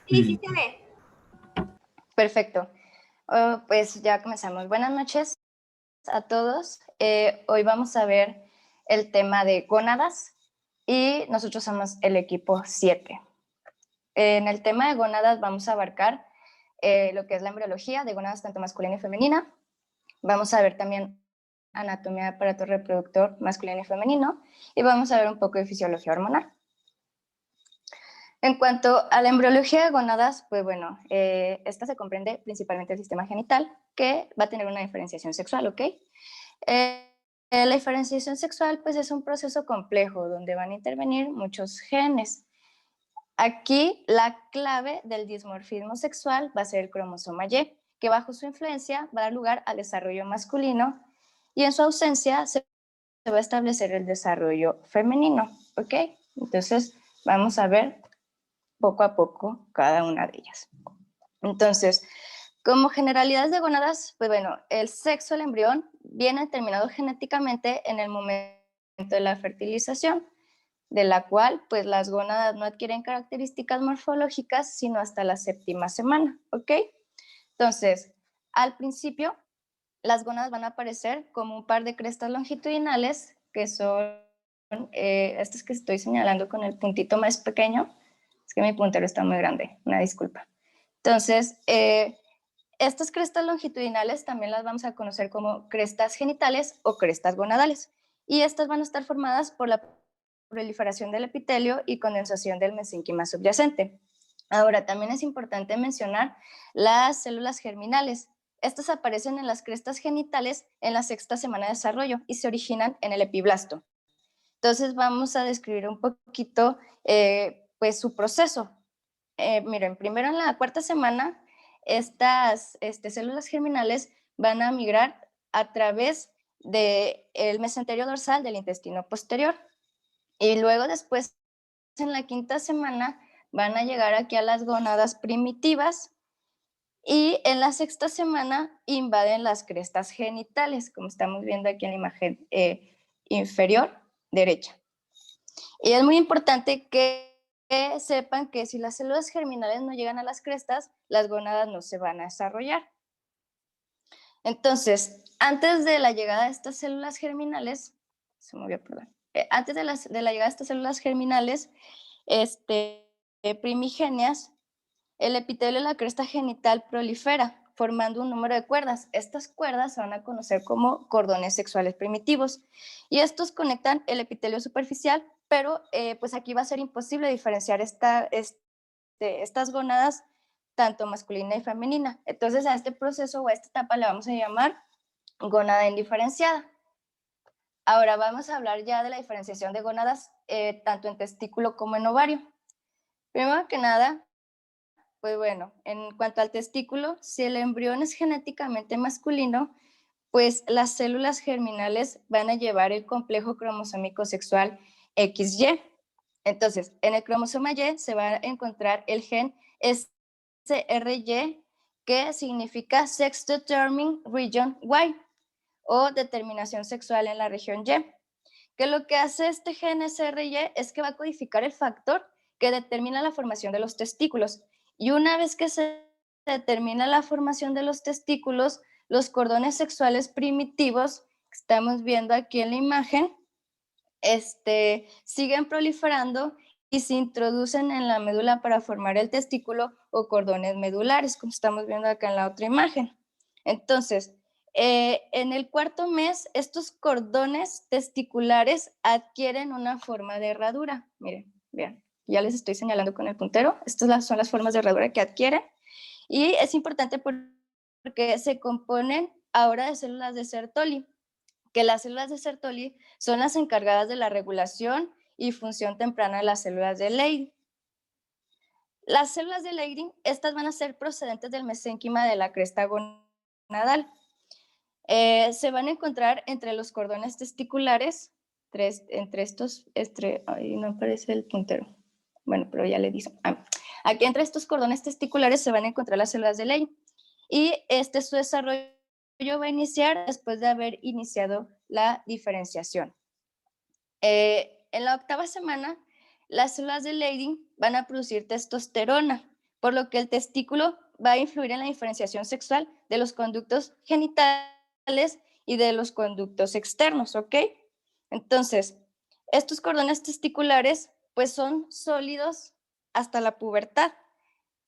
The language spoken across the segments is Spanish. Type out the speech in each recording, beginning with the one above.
Sí, sí se ve. Perfecto. Pues ya comenzamos. Buenas noches a todos. Hoy vamos a ver el tema de gónadas y nosotros somos el equipo 7. En el tema de gónadas vamos a abarcar lo que es la embriología de gónadas tanto masculina y femenina. Vamos a ver también anatomía de aparato reproductor masculino y femenino y vamos a ver un poco de fisiología hormonal. En cuanto a la embriología de gónadas, pues bueno, esta se comprende principalmente el sistema genital, que va a tener una diferenciación sexual, ¿ok? La diferenciación sexual, pues es un proceso complejo donde van a intervenir muchos genes. Aquí la clave del dimorfismo sexual va a ser el cromosoma Y, que bajo su influencia va a dar lugar al desarrollo masculino y en su ausencia se va a establecer el desarrollo femenino, ¿ok? Entonces vamos a ver poco a poco cada una de ellas. Entonces, como generalidades de gónadas, pues bueno, el sexo del embrión viene determinado genéticamente en el momento de la fertilización, de la cual pues las gónadas no adquieren características morfológicas sino hasta la 7ª semana, ¿ok? Entonces, al principio, las gónadas van a aparecer como un par de crestas longitudinales, que son estas que estoy señalando con el puntito más pequeño. Es que mi puntero está muy grande, una disculpa. Entonces, estas crestas longitudinales también las vamos a conocer como crestas genitales o crestas gonadales. Y estas van a estar formadas por la proliferación del epitelio y condensación del mesénquima subyacente. Ahora, también es importante mencionar las células germinales. Estas aparecen en las crestas genitales en la 6ª semana de desarrollo y se originan en el epiblasto. Entonces vamos a describir un poquito pues su proceso. Miren, primero en la 4ª semana, estas células germinales van a migrar a través del mesenterio dorsal del intestino posterior. Y luego después, en la 5ª semana, van a llegar aquí a las gónadas primitivas y en la 6ª semana invaden las crestas genitales, como estamos viendo aquí en la imagen inferior derecha. Y es muy importante que sepan que si las células germinales no llegan a las crestas, las gónadas no se van a desarrollar. Entonces, antes de la llegada de estas células germinales, se movió, perdón, antes de la llegada de estas células germinales primigenias, el epitelio de la cresta genital prolifera, formando un número de cuerdas. Estas cuerdas se van a conocer como cordones sexuales primitivos y estos conectan el epitelio superficial, pero pues aquí va a ser imposible diferenciar estas gónadas tanto masculina y femenina. Entonces a este proceso o a esta etapa le vamos a llamar gónada indiferenciada. Ahora vamos a hablar ya de la diferenciación de gónadas tanto en testículo como en ovario. Primero que nada, pues bueno, en cuanto al testículo, si el embrión es genéticamente masculino, pues las células germinales van a llevar el complejo cromosómico sexual XY. Entonces, en el cromosoma Y se va a encontrar el gen SRY, que significa Sex Determining Region Y, o determinación sexual en la región Y. Que lo que hace este gen SRY es que va a codificar el factor que determina la formación de los testículos. Y una vez que se determina la formación de los testículos, los cordones sexuales primitivos, que estamos viendo aquí en la imagen, siguen proliferando y se introducen en la médula para formar el testículo o cordones medulares, como estamos viendo acá en la otra imagen. Entonces, en el 4º mes, estos cordones testiculares adquieren una forma de herradura. Miren, vean, ya les estoy señalando con el puntero. Estas son las formas de herradura que adquieren. Y es importante porque se componen ahora de células de Sertoli, que las células de Sertoli son las encargadas de la regulación y función temprana de las células de Leydig. Las células de Leydig, estas van a ser procedentes del mesénquima de la cresta gonadal. Se van a encontrar entre los cordones testiculares, entre estos, ahí no aparece el puntero, bueno, pero ya le dije. Aquí entre estos cordones testiculares se van a encontrar las células de Leydig y su desarrollo va a iniciar después de haber iniciado la diferenciación. En la 8ª semana, las células de Leydig van a producir testosterona, por lo que el testículo va a influir en la diferenciación sexual de los conductos genitales y de los conductos externos, ¿ok? Entonces, estos cordones testiculares pues son sólidos hasta la pubertad,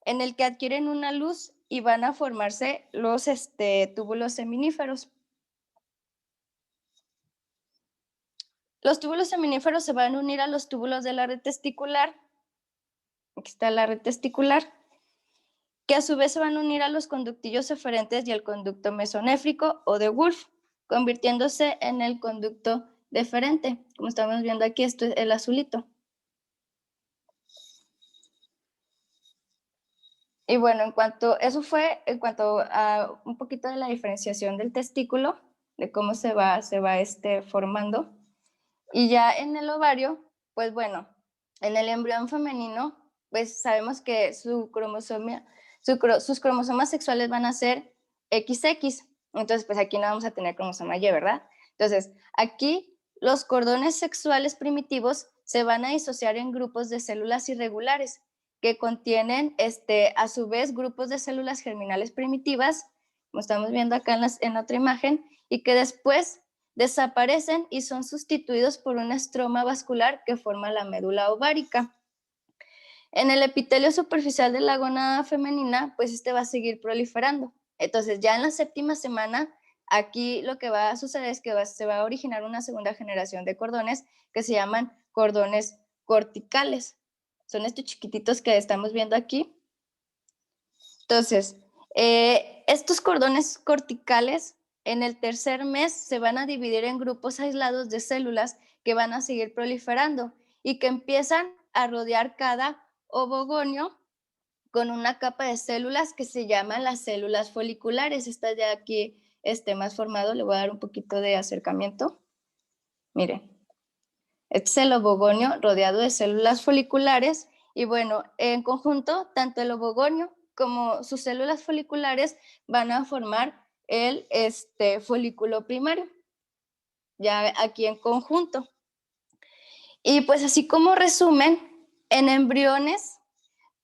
en el que adquieren una luz y van a formarse los túbulos seminíferos. Los túbulos seminíferos se van a unir a los túbulos de la red testicular. Aquí está la red testicular, que a su vez se van a unir a los conductillos eferentes y el conducto mesonéfrico o de Wolff, convirtiéndose en el conducto deferente. Como estamos viendo aquí, esto es el azulito. Y bueno, eso fue en cuanto a un poquito de la diferenciación del testículo, de cómo se va formando. Y ya en el ovario, pues bueno, en el embrión femenino, pues sabemos que sus cromosomas sexuales van a ser XX. Entonces, pues aquí no vamos a tener cromosoma Y, ¿verdad? Entonces, aquí los cordones sexuales primitivos se van a disociar en grupos de células irregulares que contienen, a su vez, grupos de células germinales primitivas, como estamos viendo acá en la otra imagen, y que después desaparecen y son sustituidos por una estroma vascular que forma la médula ovárica. En el epitelio superficial de la gónada femenina, pues va a seguir proliferando. Entonces, ya en la séptima semana, aquí lo que va a suceder es que se va a originar una segunda generación de cordones que se llaman cordones corticales. Son estos chiquititos que estamos viendo aquí. Entonces, estos cordones corticales en el tercer mes se van a dividir en grupos aislados de células que van a seguir proliferando y que empiezan a rodear cada ovogonio con una capa de células que se llaman las células foliculares. Esta de aquí más formado, le voy a dar un poquito de acercamiento. Miren, este es el ovogonio rodeado de células foliculares y bueno, en conjunto, tanto el ovogonio como sus células foliculares van a formar el folículo primario, ya aquí en conjunto. Y pues así como resumen, en embriones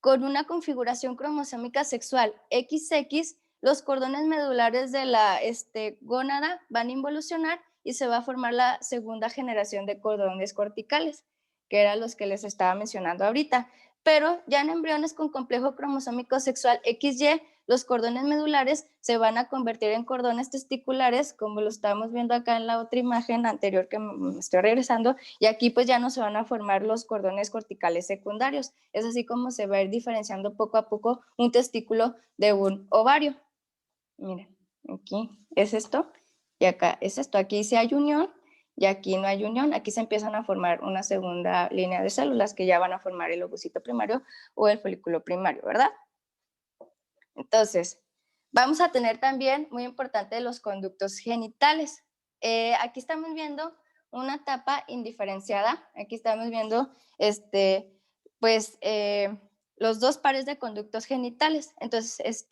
con una configuración cromosómica sexual XX, los cordones medulares de la gónada van a involucionar y se va a formar la segunda generación de cordones corticales, que eran los que les estaba mencionando ahorita. Pero ya en embriones con complejo cromosómico sexual XY, los cordones medulares se van a convertir en cordones testiculares, como lo estamos viendo acá en la otra imagen anterior que me estoy regresando, y aquí pues ya no se van a formar los cordones corticales secundarios. Es así como se va a ir diferenciando poco a poco un testículo de un ovario. Miren, aquí es esto y acá es esto. Aquí sí hay unión y aquí no hay unión. Aquí se empiezan a formar una segunda línea de células que ya van a formar el ovocito primario o el folículo primario, ¿verdad? Entonces, vamos a tener también, muy importante, los conductos genitales. Aquí estamos viendo una etapa indiferenciada. Aquí estamos viendo, los dos pares de conductos genitales. Entonces,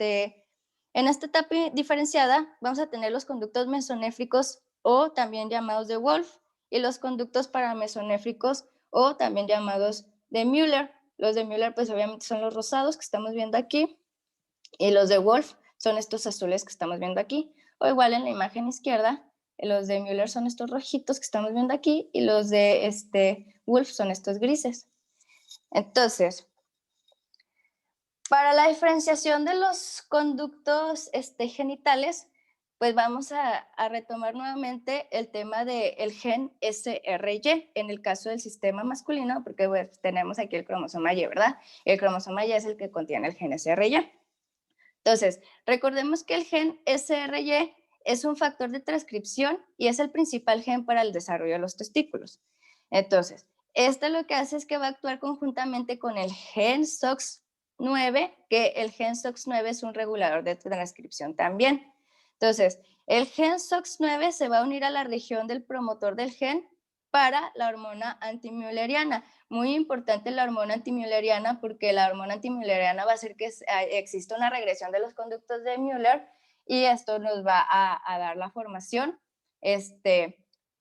en esta etapa diferenciada vamos a tener los conductos mesonéfricos o también llamados de Wolff y los conductos paramesonéfricos o también llamados de Müller. Los de Müller pues obviamente son los rosados que estamos viendo aquí y los de Wolff son estos azules que estamos viendo aquí. O igual en la imagen izquierda, los de Müller son estos rojitos que estamos viendo aquí y los de Wolff son estos grises. Entonces, para la diferenciación de los conductos genitales, pues vamos a retomar nuevamente el tema del gen SRY en el caso del sistema masculino, porque pues, tenemos aquí el cromosoma Y, ¿verdad? El cromosoma Y es el que contiene el gen SRY. Entonces, recordemos que el gen SRY es un factor de transcripción y es el principal gen para el desarrollo de los testículos. Entonces, este lo que hace es que va a actuar conjuntamente con el gen SOX9, que el gen SOX9 es un regulador de transcripción también. Entonces, el gen SOX9 se va a unir a la región del promotor del gen para la hormona antimülleriana. Muy importante la hormona antimülleriana porque la hormona antimülleriana va a hacer que exista una regresión de los conductos de Müller y esto nos va a dar la formación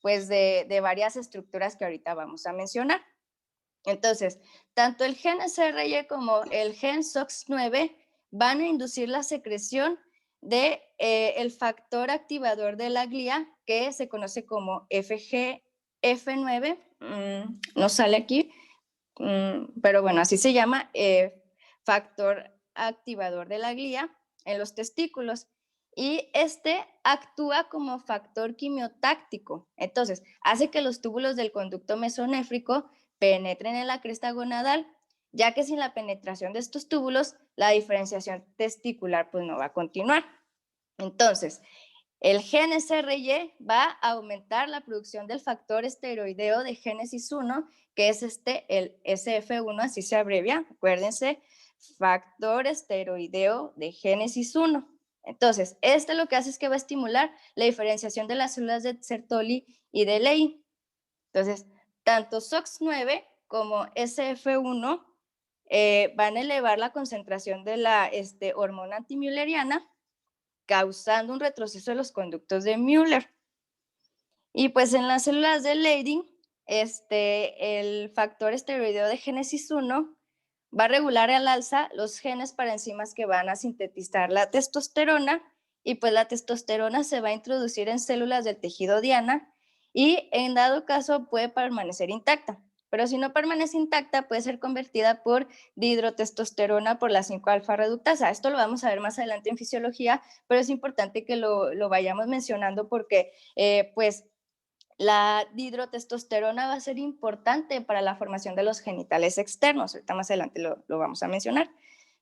pues de varias estructuras que ahorita vamos a mencionar. Entonces, tanto el gen SRY como el gen SOX9 van a inducir la secreción de el factor activador de la glía, que se conoce como FGF9, no sale aquí, pero bueno, así se llama, factor activador de la glía en los testículos. Y este actúa como factor quimiotáctico. Entonces, hace que los túbulos del conducto mesonéfrico penetren en la cresta gonadal, ya que sin la penetración de estos túbulos, la diferenciación testicular pues no va a continuar. Entonces, el gen SRY va a aumentar la producción del factor esteroideo de génesis 1, que es el SF1, así se abrevia, acuérdense, factor esteroideo de génesis 1. Entonces, lo que hace es que va a estimular la diferenciación de las células de Sertoli y de Leigh. Entonces, tanto SOX9 como SF1 van a elevar la concentración de la hormona antimülleriana, causando un retroceso de los conductos de Müller. Y pues en las células de Leydig, el factor esteroideo de génesis 1 va a regular al alza los genes para enzimas que van a sintetizar la testosterona, y pues la testosterona se va a introducir en células del tejido diana y en dado caso puede permanecer intacta. Pero si no permanece intacta, puede ser convertida por dihidrotestosterona por la 5-alfa reductasa. Esto lo vamos a ver más adelante en fisiología, pero es importante que lo vayamos mencionando porque pues la dihidrotestosterona va a ser importante para la formación de los genitales externos. Ahorita más adelante lo vamos a mencionar.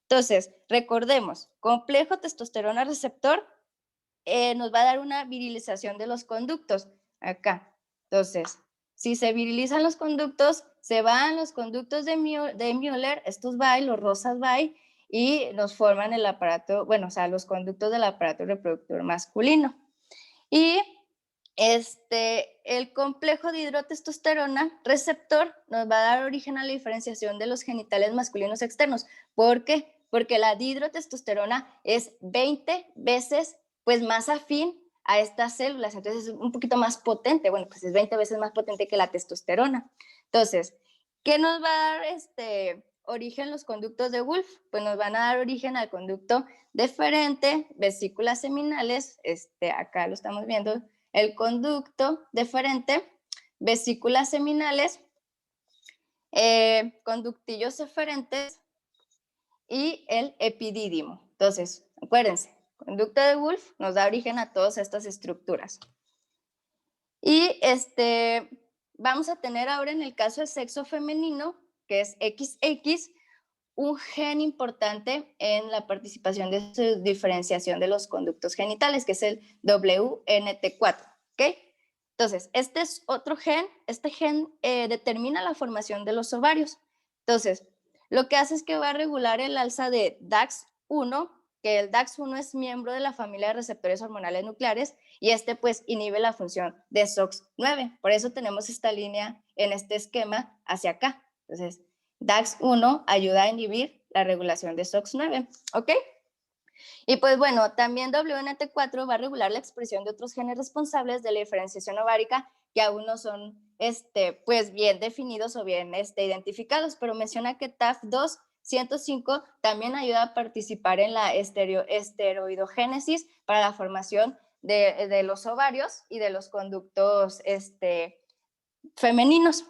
Entonces, recordemos, complejo testosterona receptor nos va a dar una virilización de los conductos. Acá. Entonces, si se virilizan los conductos, se van los conductos de Müller, estos by, los rosas by, y nos forman el aparato, bueno, o sea, los conductos del aparato reproductor masculino. Y el complejo de hidrotestosterona receptor nos va a dar origen a la diferenciación de los genitales masculinos externos. ¿Por qué? Porque la dihidrotestosterona es 20 veces pues, más afín a estas células, entonces es un poquito más potente, bueno, pues es 20 veces más potente que la testosterona. Entonces, ¿qué nos va a dar origen los conductos de Wolff? Pues nos van a dar origen al conducto deferente, vesículas seminales, acá lo estamos viendo, el conducto deferente, vesículas seminales, conductillos eferentes y el epidídimo. Entonces, acuérdense, conducto de Wolff nos da origen a todas estas estructuras. Y vamos a tener ahora en el caso del sexo femenino, que es XX, un gen importante en la participación de su diferenciación de los conductos genitales, que es el WNT4, ¿ok? Entonces, este es otro gen, este gen determina la formación de los ovarios. Entonces, lo que hace es que va a regular el alza de DAX1, que el DAX1 es miembro de la familia de receptores hormonales nucleares, y pues inhibe la función de SOX9. Por eso tenemos esta línea en este esquema hacia acá. Entonces, DAX1 ayuda a inhibir la regulación de SOX9, ¿ok? Y pues bueno, también WNT4 va a regular la expresión de otros genes responsables de la diferenciación ovárica que aún no son pues bien definidos o bien identificados, pero menciona que TAF2 105 también ayuda a participar en la esteroidogénesis para la formación de los ovarios y de los conductos femeninos.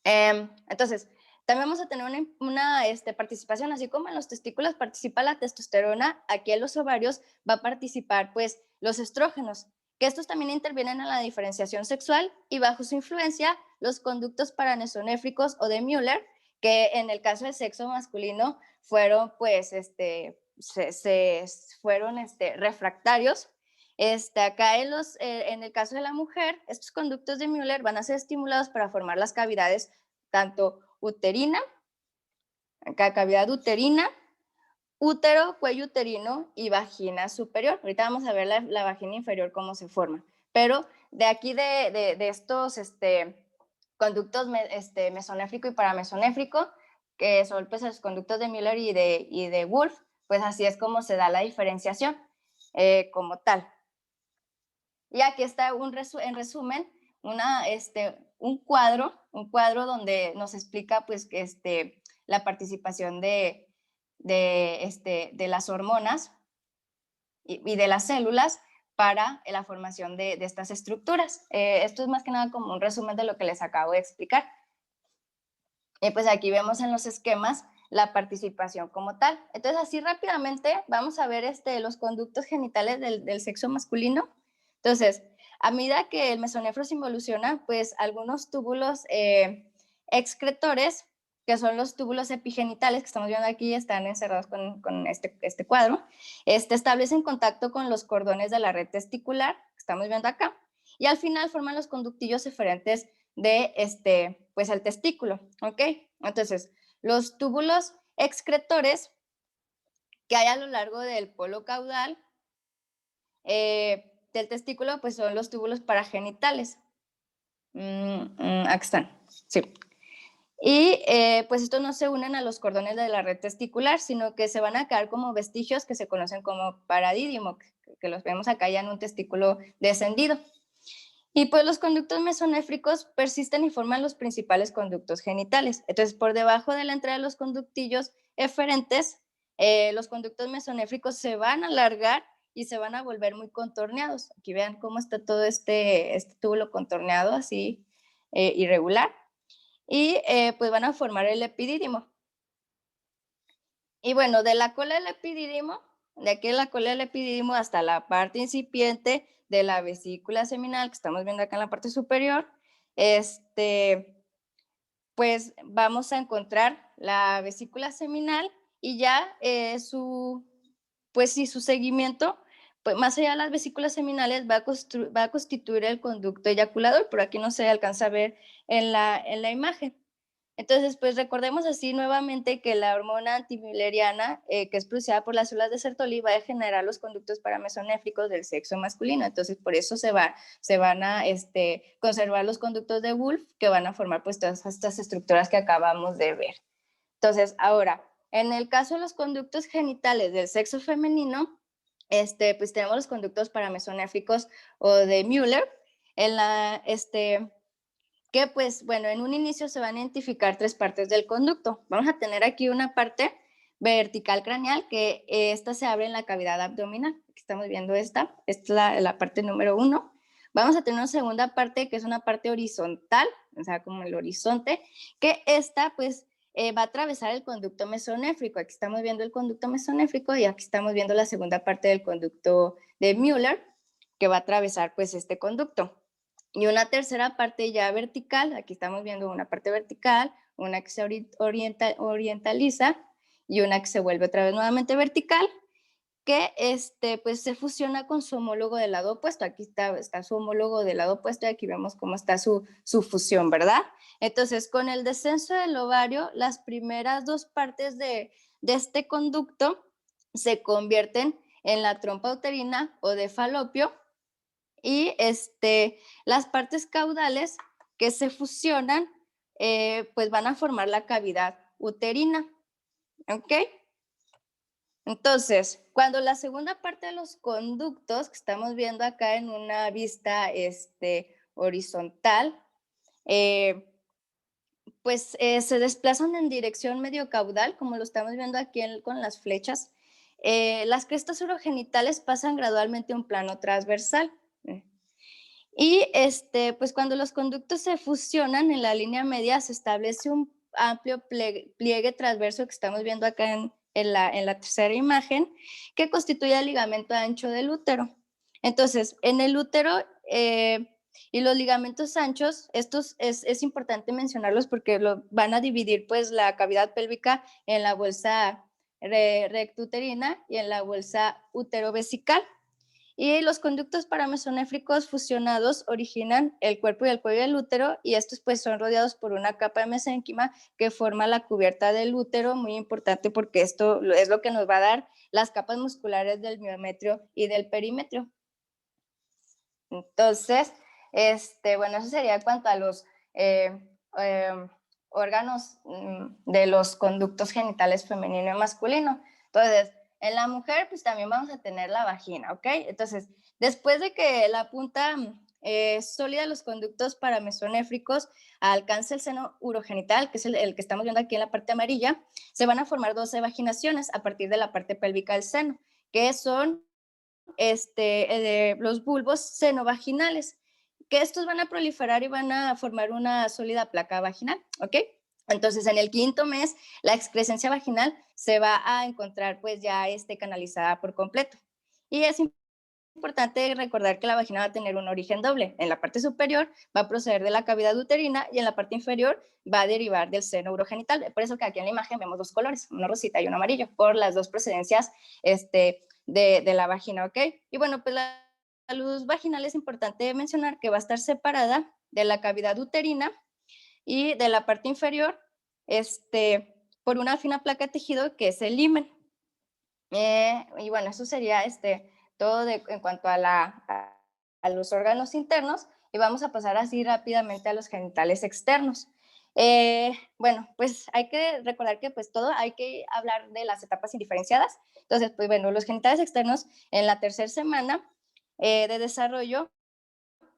Entonces, también vamos a tener una participación, así como en los testículos participa la testosterona, aquí en los ovarios va a participar pues los estrógenos, que estos también intervienen en la diferenciación sexual, y bajo su influencia los conductos paranesonéfricos o de Müller, que en el caso del sexo masculino fueron pues fueron refractarios. Acá en el caso de la mujer, estos conductos de Müller van a ser estimulados para formar las cavidades tanto uterina, acá cavidad uterina, útero, cuello uterino y vagina superior. Ahorita vamos a ver la vagina inferior cómo se forma. Pero de aquí de estos conductos mesonéfrico y paramesonéfrico, que son pues, los conductos de Müller y de Wolff, pues así es como se da la diferenciación como tal. Y aquí está en resumen un cuadro donde nos explica pues que la participación de las hormonas y de las células para la formación de estas estructuras. Esto es más que nada como un resumen de lo que les acabo de explicar. Pues aquí vemos en los esquemas la participación como tal. Entonces, así rápidamente vamos a ver los conductos genitales del sexo masculino. Entonces, a medida que el mesonefro se involuciona, pues algunos túbulos excretores, que son los túbulos epigenitales que estamos viendo aquí, están encerrados con este cuadro, establecen contacto con los cordones de la red testicular, que estamos viendo acá, y al final forman los conductillos eferentes de pues el testículo, ¿ok? Entonces, los túbulos excretores que hay a lo largo del polo caudal del testículo, pues son los túbulos paragenitales. Aquí están, sí. Y pues estos no se unen a los cordones de la red testicular, sino que se van a quedar como vestigios que se conocen como paradídimo, que los vemos acá ya en un testículo descendido. Y pues los conductos mesonéfricos persisten y forman los principales conductos genitales. Entonces, por debajo de la entrada de los conductillos eferentes, los conductos mesonéfricos se van a alargar y se van a volver muy contorneados. Aquí vean cómo está todo este túbulo contorneado, así irregular. Y pues van a formar el epidídimo. Y bueno, de la cola del epidídimo, de aquí de la cola del epidídimo hasta la parte incipiente de la vesícula seminal, que estamos viendo acá en la parte superior, pues vamos a encontrar la vesícula seminal y ya pues sí, su seguimiento, pues más allá de las vesículas seminales va a constituir el conducto eyaculador, pero aquí no se alcanza a ver en la imagen. Entonces, pues recordemos así nuevamente que la hormona antimülleriana, que es producida por las células de Sertoli, va a generar los conductos paramesonéfricos del sexo masculino. Entonces, por eso se van a conservar los conductos de Wolff, que van a formar pues todas estas estructuras que acabamos de ver. Entonces, ahora, en el caso de los conductos genitales del sexo femenino, pues tenemos los conductos paramesonéfricos o de Müller, que pues bueno, en un inicio se van a identificar tres partes del conducto. Vamos a tener aquí una parte vertical craneal, que esta se abre en la cavidad abdominal. Aquí estamos viendo esta es la parte número 1. Vamos a tener una segunda parte que es una parte horizontal, o sea, como el horizonte, que esta pues va a atravesar el conducto mesonéfrico. Aquí estamos viendo el conducto mesonéfrico y aquí estamos viendo la segunda parte del conducto de Müller, que va a atravesar pues este conducto. Y una tercera parte ya vertical, aquí estamos viendo una parte vertical, una que se orientaliza y una que se vuelve otra vez nuevamente vertical, que pues se fusiona con su homólogo del lado opuesto. Aquí está su homólogo del lado opuesto y aquí vemos cómo está su fusión, ¿verdad? Entonces, con el descenso del ovario, las primeras dos partes de este conducto se convierten en la trompa uterina o de falopio, y las partes caudales que se fusionan, pues van a formar la cavidad uterina, ¿ok? Entonces, cuando la segunda parte de los conductos, que estamos viendo acá en una vista horizontal, pues se desplazan en dirección medio caudal, como lo estamos viendo aquí con las flechas, las crestas urogenitales pasan gradualmente a un plano transversal. Y pues cuando los conductos se fusionan en la línea media se establece un amplio pliegue transverso que estamos viendo acá en la tercera imagen, que constituye el ligamento ancho del útero. Entonces, en el útero y los ligamentos anchos, estos es importante mencionarlos porque van a dividir pues la cavidad pélvica en la bolsa rectuterina y en la bolsa uterovesical. Y los conductos paramesonéfricos fusionados originan el cuerpo y el cuello del útero, y estos pues son rodeados por una capa de mesénquima que forma la cubierta del útero, muy importante porque esto es lo que nos va a dar las capas musculares del miometrio y del perímetro. Entonces, bueno, eso sería cuanto a los órganos de los conductos genitales femenino y masculino. Entonces, en la mujer, pues también vamos a tener la vagina, ¿ok? Entonces, después de que la punta sólida los conductos paramesonéfricos, alcanza el seno urogenital, que es el que estamos viendo aquí en la parte amarilla, se van a formar 12 vaginaciones a partir de la parte pélvica del seno, que son los bulbos senovaginales, que estos van a proliferar y van a formar una sólida placa vaginal, ¿ok? Entonces, en el quinto mes, la excrescencia vaginal se va a encontrar pues ya canalizada por completo. Y es importante recordar que la vagina va a tener un origen doble. En la parte superior va a proceder de la cavidad uterina y en la parte inferior va a derivar del seno urogenital. Por eso que aquí en la imagen vemos dos colores, uno rosita y uno amarillo, por las dos procedencias de la vagina, ¿ok? Y bueno, pues la luz vaginal es importante mencionar que va a estar separada de la cavidad uterina y de la parte inferior por una fina placa de tejido que es el himen. Y bueno, eso sería todo en cuanto a los órganos internos, y vamos a pasar así rápidamente a los genitales externos. Bueno, pues hay que recordar que pues todo hay que hablar de las etapas indiferenciadas. Entonces, pues bueno, los genitales externos en la tercera semana de desarrollo,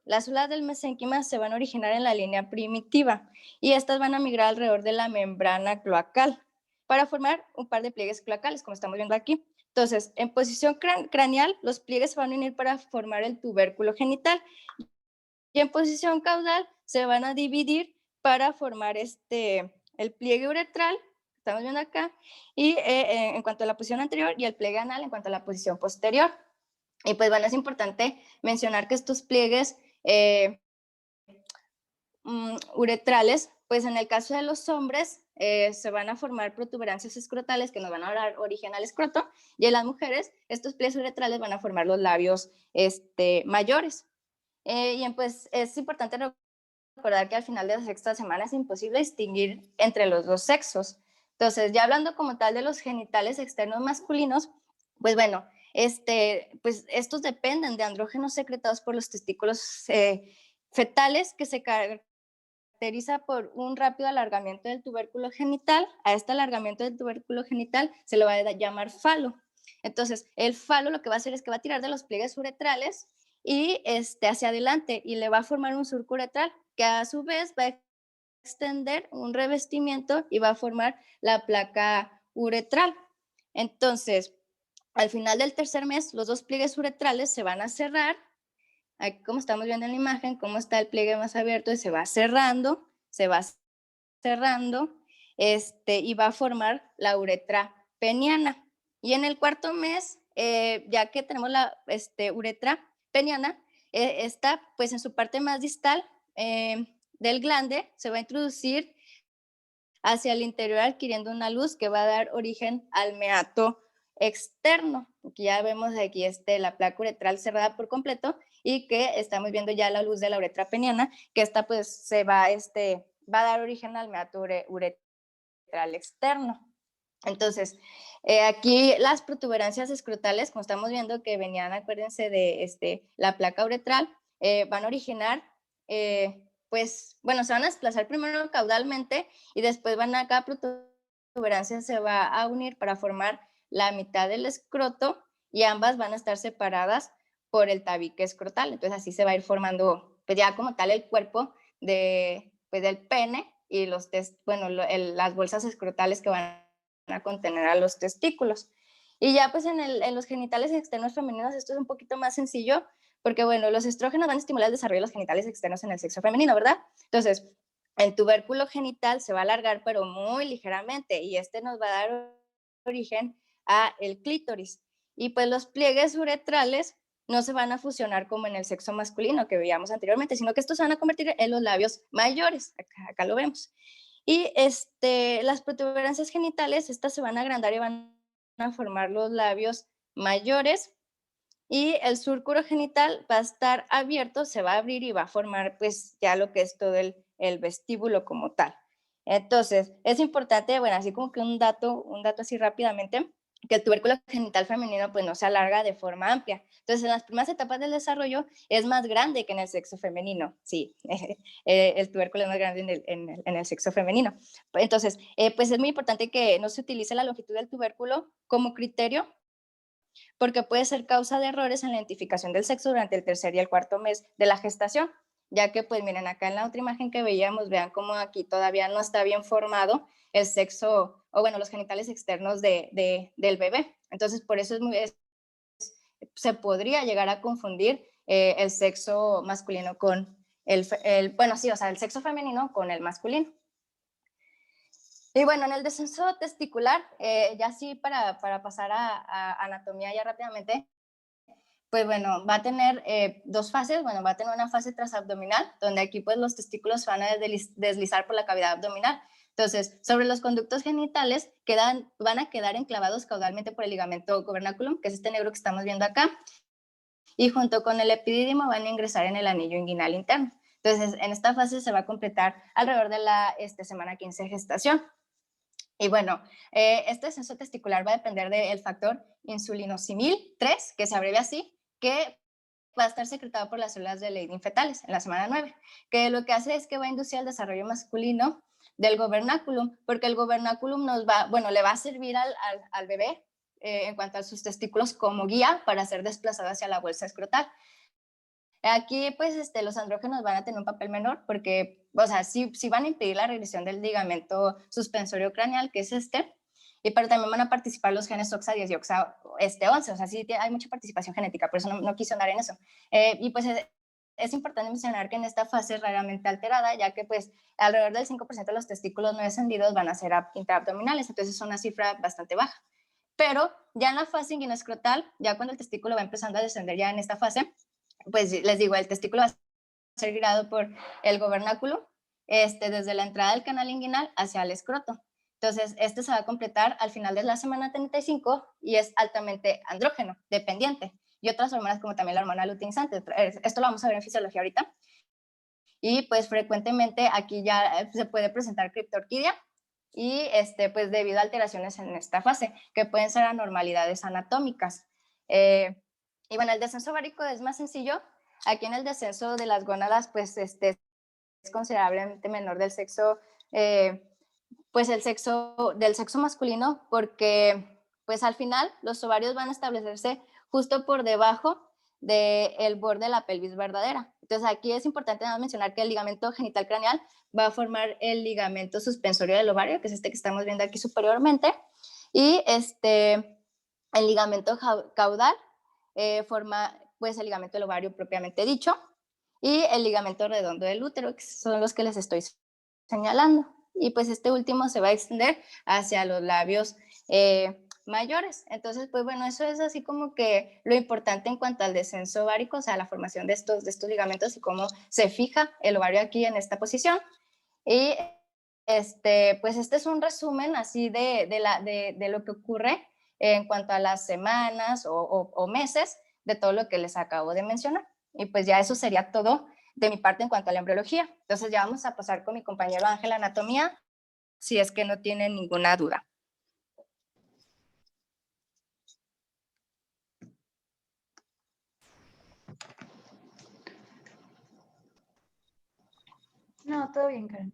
las células del mesénquima se van a originar en la línea primitiva y estas van a migrar alrededor de la membrana cloacal para formar un par de pliegues cloacales, como estamos viendo aquí. Entonces, en posición craneal, los pliegues se van a unir para formar el tubérculo genital y en posición caudal se van a dividir para formar el pliegue uretral, estamos viendo acá, y en cuanto a la posición anterior, y el pliegue anal en cuanto a la posición posterior. Y pues bueno, es importante mencionar que estos pliegues uretrales, pues en el caso de los hombres se van a formar protuberancias escrotales que nos van a dar origen al escroto, y en las mujeres estos pliegues uretrales van a formar los labios mayores. Y pues es importante recordar que al final de la sexta semana es imposible distinguir entre los dos sexos. Entonces, ya hablando como tal de los genitales externos masculinos, pues bueno, pues estos dependen de andrógenos secretados por los testículos fetales, que se caracteriza por un rápido alargamiento del tubérculo genital. A este alargamiento del tubérculo genital se le va a llamar falo. Entonces, el falo lo que va a hacer es que va a tirar de los pliegues uretrales y hacia adelante, y le va a formar un surco uretral, que a su vez va a extender un revestimiento y va a formar la placa uretral. Entonces, al final del tercer mes, los dos pliegues uretrales se van a cerrar. Aquí, como estamos viendo en la imagen, cómo está el pliegue más abierto, y se va cerrando, y va a formar la uretra peniana. Y en el cuarto mes, ya que tenemos la uretra peniana, está pues en su parte más distal del glande, se va a introducir hacia el interior adquiriendo una luz que va a dar origen al meato externo. Aquí ya vemos aquí la placa uretral cerrada por completo, y que estamos viendo ya la luz de la uretra peniana, que esta pues se va, va a dar origen al meato uretral externo. Entonces, aquí las protuberancias escrotales, como estamos viendo que venían, acuérdense de la placa uretral, van a originar, pues, bueno, se van a desplazar primero caudalmente y después cada protuberancia se va a unir para formar la mitad del escroto, y ambas van a estar separadas por el tabique escrotal. Entonces, así se va a ir formando, pues ya como tal, el cuerpo pues, del pene y las bolsas escrotales que van a contener a los testículos. Y ya pues en los genitales externos femeninos esto es un poquito más sencillo, porque bueno, los estrógenos van a estimular el desarrollo de los genitales externos en el sexo femenino, ¿verdad? Entonces, el tubérculo genital se va a alargar, pero muy ligeramente, y nos va a dar origen a el clítoris. Y pues los pliegues uretrales no se van a fusionar como en el sexo masculino que veíamos anteriormente, sino que estos se van a convertir en los labios mayores. Acá lo vemos. Y las protuberancias genitales, estas se van a agrandar y van a formar los labios mayores, y el surco urogenital va a estar abierto, se va a abrir y va a formar pues ya lo que es todo el vestíbulo como tal. Entonces, es importante, bueno, así como que un dato así rápidamente, que el tubérculo genital femenino pues no se alarga de forma amplia. Entonces, en las primeras etapas del desarrollo es más grande que en el sexo femenino, sí, el tubérculo es más grande en el sexo femenino. Entonces, pues es muy importante que no se utilice la longitud del tubérculo como criterio porque puede ser causa de errores en la identificación del sexo durante el tercer y el cuarto mes de la gestación, ya que pues miren acá en la otra imagen que veíamos, vean cómo aquí todavía no está bien formado el sexo, o bueno, los genitales externos del bebé. Entonces por eso se podría llegar a confundir el sexo masculino con bueno, sí, o sea, el sexo femenino con el masculino. Y bueno, en el descenso testicular, ya sí para pasar a anatomía ya rápidamente, pues bueno, va a tener dos fases. Bueno, va a tener una fase transabdominal, donde aquí pues los testículos van a deslizar por la cavidad abdominal. Entonces, sobre los conductos genitales van a quedar enclavados caudalmente por el ligamento gobernaculum, que es este negro que estamos viendo acá, y junto con el epidídimo van a ingresar en el anillo inguinal interno. Entonces, en esta fase se va a completar alrededor de la semana 15 de gestación. Y bueno, este descenso testicular va a depender del factor insulinosimil 3, que se abrevia así, que va a estar secretado por las células de Leydig fetales en la semana 9, que lo que hace es que va a inducir el desarrollo masculino del gobernaculum, porque el gobernaculum le va a servir al bebé en cuanto a sus testículos como guía para ser desplazado hacia la bolsa escrotal. Aquí, pues, los andrógenos van a tener un papel menor porque, o sea, sí van a impedir la regresión del ligamento suspensorio craneal, que es pero también van a participar los genes OXA10 y OXA11, o sea, sí hay mucha participación genética, por eso no quise andar en eso. Y pues es importante mencionar que en esta fase es raramente alterada, ya que pues alrededor del 5% de los testículos no descendidos van a ser intraabdominales, entonces es una cifra bastante baja. Pero ya en la fase inguinoescrotal, ya cuando el testículo va empezando a descender ya en esta fase, pues les digo, el testículo va a ser girado por el gobernáculo desde la entrada del canal inguinal hacia el escroto. Entonces, se va a completar al final de la semana 35 y es altamente andrógeno, dependiente. Y otras hormonas como también la hormona luteinizante. Esto lo vamos a ver en fisiología ahorita. Y pues frecuentemente aquí ya se puede presentar criptorquidia y pues debido a alteraciones en esta fase, que pueden ser anormalidades anatómicas. Y bueno, el descenso ovárico es más sencillo. Aquí en el descenso de las gónadas, pues es considerablemente menor del sexo, pues del sexo masculino, porque pues al final los ovarios van a establecerse justo por debajo del borde de la pelvis verdadera. Entonces aquí es importante mencionar que el ligamento genital craneal va a formar el ligamento suspensorio del ovario, que es este que estamos viendo aquí superiormente, y el ligamento caudal forma pues el ligamento del ovario propiamente dicho, y el ligamento redondo del útero, que son los que les estoy señalando. Y pues este último se va a extender hacia los labios mayores. Entonces, pues bueno, eso es así como que lo importante en cuanto al descenso ovárico, o sea, la formación de estos ligamentos y cómo se fija el ovario aquí en esta posición. Y pues este es un resumen así de lo que ocurre en cuanto a las semanas o meses de todo lo que les acabo de mencionar. Y pues ya eso sería todo de mi parte en cuanto a la embriología. Entonces ya vamos a pasar con mi compañero Ángel a anatomía, si es que no tienen ninguna duda. No, todo bien, Karen.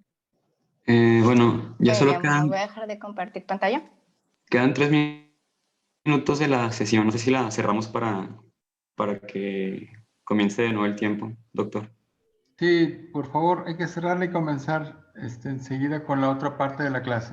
Bueno, ya solo Bueno, voy a dejar de compartir pantalla. quedan 3 minutos de la sesión. No sé si la cerramos para que comience de nuevo el tiempo, doctor. Sí, por favor, hay que cerrarla y comenzar enseguida con la otra parte de la clase.